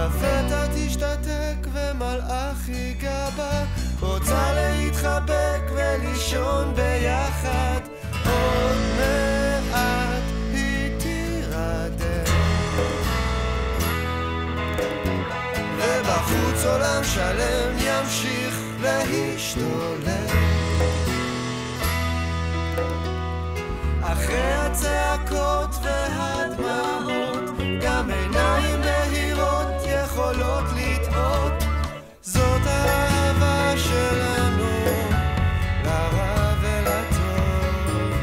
לפתע תשתתק ומלאך ייגע בה, רוצה להתחבק ולישון ביחד, עוד מעט היא תירדם. ובחוץ עולם שלם ימשיך להשתולל, אחרי הצעקות והדמעות גם עיניים בהירות יכולות לטעות. זאת האהבה שלנו, לרע ולטוב.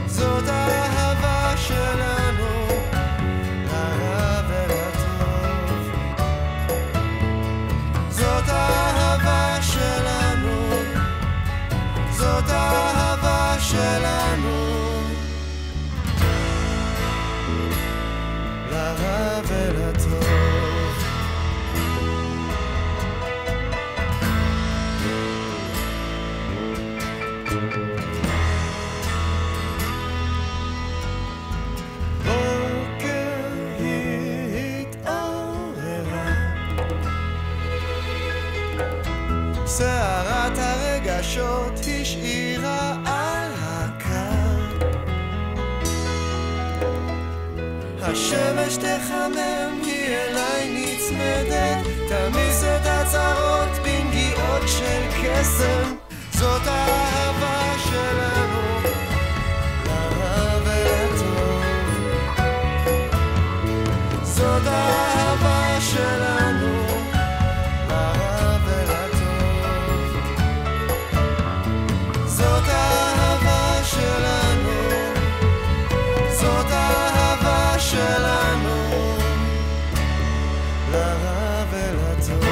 זאת האהבה שלנו, לרע ולטוב. זאת האהבה שלנו, זאת האהבה שלנו, לרע ולטוב. בוקר היא התעוררה, שערת הרגשות השאירה על הקר. השמש תחמם, היא אליי נצמדת, תמיס את הצרות בנגיעות של קסם. זאת האהבה שלנו, לרע ולטוב. זאת האהבה שלנו, לרע ולטוב. זאת האהבה שלנו, זאת האהבה שלנו, לרע ולטוב.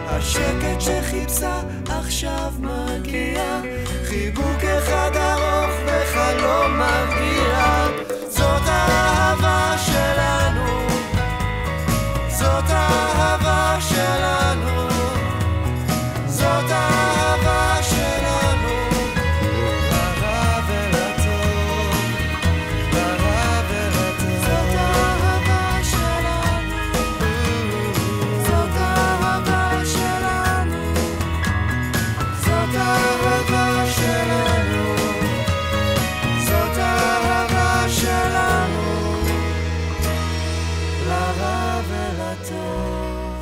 השקט שחיפשה עכשיו מגיע, חיבוק אחד ארוך וחלום מרגיע. זאת האהבה שלנו, זאת האהבה שלנו, זאת האהבה שלנו, לרע ולטוב, לרע ולטוב. זאת האהבה שלנו, זאת האהבה שלנו, זאת האהבה שלנו, זאת האהבה שלנו, לרע ולטוב.